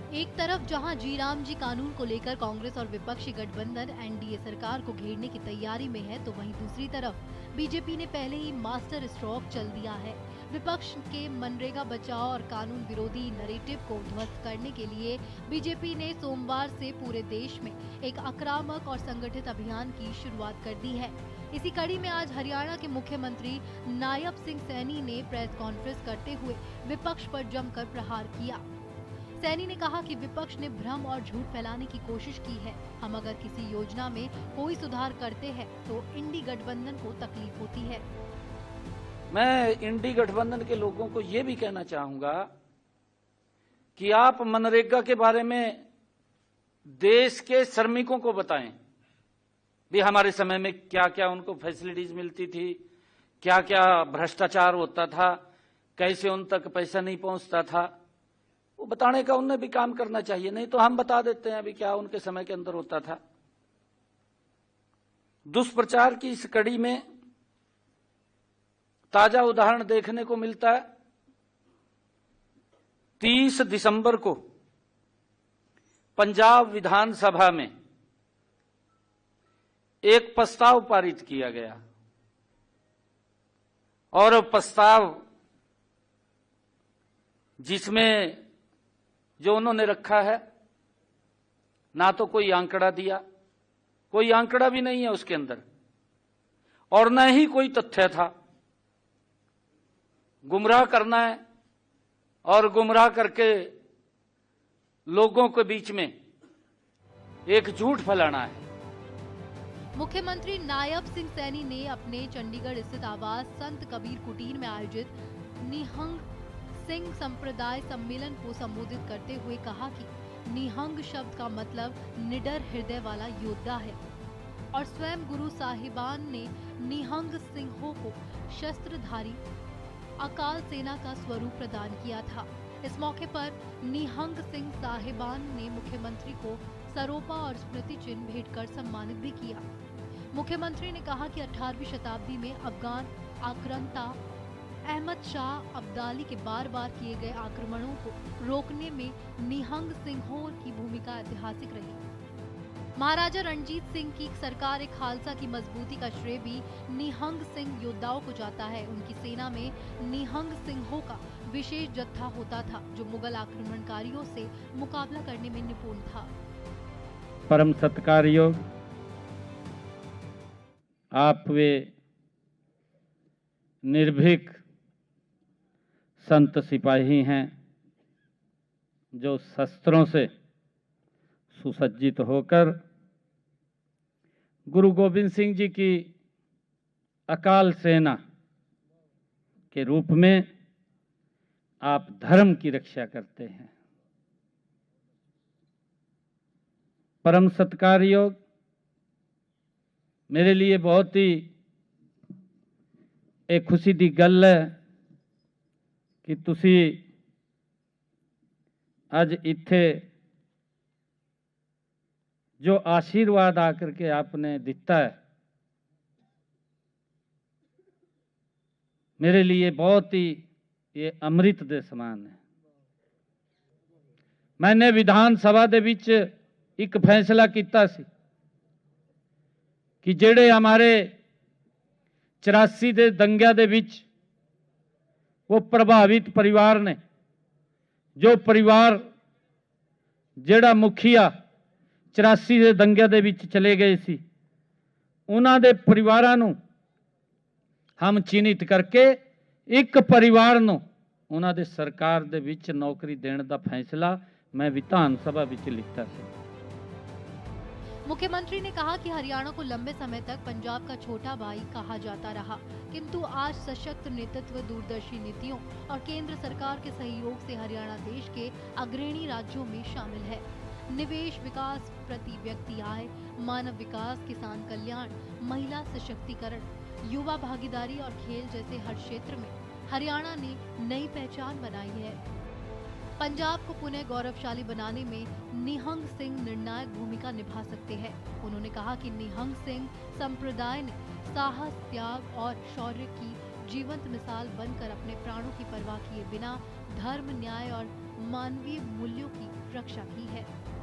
एक तरफ जहां जी राम जी कानून को लेकर कांग्रेस और विपक्षी गठबंधन एनडीए सरकार को घेरने की तैयारी में है, तो वहीं दूसरी तरफ बीजेपी ने पहले ही मास्टर स्ट्रोक चल दिया है। विपक्ष के मनरेगा बचाओ और कानून विरोधी नैरेटिव को ध्वस्त करने के लिए बीजेपी ने सोमवार से पूरे देश में एक आक्रामक और संगठित अभियान की शुरुआत कर दी है। इसी कड़ी में आज हरियाणा के मुख्यमंत्री नायब सिंह सैनी ने प्रेस कॉन्फ्रेंस करते हुए विपक्ष पर जमकर प्रहार किया। सैनी ने कहा कि विपक्ष ने भ्रम और झूठ फैलाने की कोशिश की है। हम अगर किसी योजना में कोई सुधार करते हैं तो इंडी गठबंधन को तकलीफ होती है। मैं इंडी गठबंधन के लोगों को यह भी कहना चाहूंगा कि आप मनरेगा के बारे में देश के श्रमिकों को बताएं भी हमारे समय में क्या क्या उनको फैसिलिटीज मिलती थी, क्या क्या भ्रष्टाचार होता था, कैसे उन तक पैसा नहीं पहुंचता था। वो बताने का उन्हें भी काम करना चाहिए, नहीं तो हम बता देते हैं अभी क्या उनके समय के अंदर होता था। दुष्प्रचार की इस कड़ी में ताजा उदाहरण देखने को मिलता है। 30 दिसंबर को पंजाब विधानसभा में एक प्रस्ताव पारित किया गया और प्रस्ताव जिसमें जो उन्होंने रखा है, ना तो कोई आंकड़ा दिया, कोई आंकड़ा भी नहीं है उसके अंदर, और न ही कोई तथ्य था। गुमराह करना है और गुमराह करके लोगों के बीच में एक झूठ फैलाना है। मुख्यमंत्री नायब सिंह सैनी ने अपने चंडीगढ़ स्थित आवास संत कबीर कुटीर में आयोजित निहंग सिंह संप्रदाय सम्मेलन को संबोधित करते हुए कहा कि निहंग शब्द का मतलब निडर हृदय वाला योद्धा है और स्वयं गुरु साहिबान ने निहंग सिंहों को शस्त्रधारी अकाल सेना का स्वरूप प्रदान किया था। इस मौके पर निहंग सिंह साहिबान ने मुख्यमंत्री को सरोपा और स्मृति चिन्ह भेंट कर सम्मानित भी किया। मुख्यमंत्री ने कहा कि 18वीं शताब्दी में अफगान आक्रांता अहमद शाह अब्दाली के बार बार किए गए आक्रमणों को रोकने में निहंग सिंहों की भूमिका ऐतिहासिक रही। महाराजा रणजीत सिंह की सरकार एक खालसा की मजबूती का श्रेय भी निहंग सिंह योद्धाओं को जाता है। उनकी सेना में निहंग सिंहों का विशेष जत्था होता था जो मुगल आक्रमणकारियों से मुकाबला करने में निपुण था। परम सत्कारयोग आप वे निर्भीक संत सिपाही हैं जो शस्त्रों से सुसज्जित होकर गुरु गोविंद सिंह जी की अकाल सेना के रूप में आप धर्म की रक्षा करते हैं। परम सत्कार योग मेरे लिए बहुत ही एक खुशी दी गल है कि तुसी अज इत्थे जो आशीर्वाद आकर के आपने दिता है, मेरे लिए बहुत ही ये अमृत दे समान है। मैंने विधानसभा दे विच एक फैसला किया सी कि जेड़े हमारे 84 दे दंगिया दे विच वो प्रभावित परिवार ने, जो परिवार जेड़ा मुखिया 84 दे दंगिया दे विच चले गए सी, उन्हां दे परिवारां नूं हम चिन्हित करके एक परिवार नूं उन्हां दे सरकार दे विच नौकरी देने दा फैसला मैं विधान सभा विच लिता सी। मुख्यमंत्री ने कहा कि हरियाणा को लंबे समय तक पंजाब का छोटा भाई कहा जाता रहा, किंतु आज सशक्त नेतृत्व, दूरदर्शी नीतियों और केंद्र सरकार के सहयोग से हरियाणा देश के अग्रणी राज्यों में शामिल है। निवेश, विकास, प्रति व्यक्ति आय, मानव विकास, किसान कल्याण, महिला सशक्तिकरण, युवा भागीदारी और खेल जैसे हर क्षेत्र में हरियाणा ने नई पहचान बनाई है। पंजाब को पुनः गौरवशाली बनाने में निहंग सिंह निर्णायक भूमिका निभा सकते हैं। उन्होंने कहा कि निहंग सिंह संप्रदाय ने साहस, त्याग और शौर्य की जीवंत मिसाल बनकर अपने प्राणों की परवाह किए बिना धर्म, न्याय और मानवीय मूल्यों की रक्षा की है।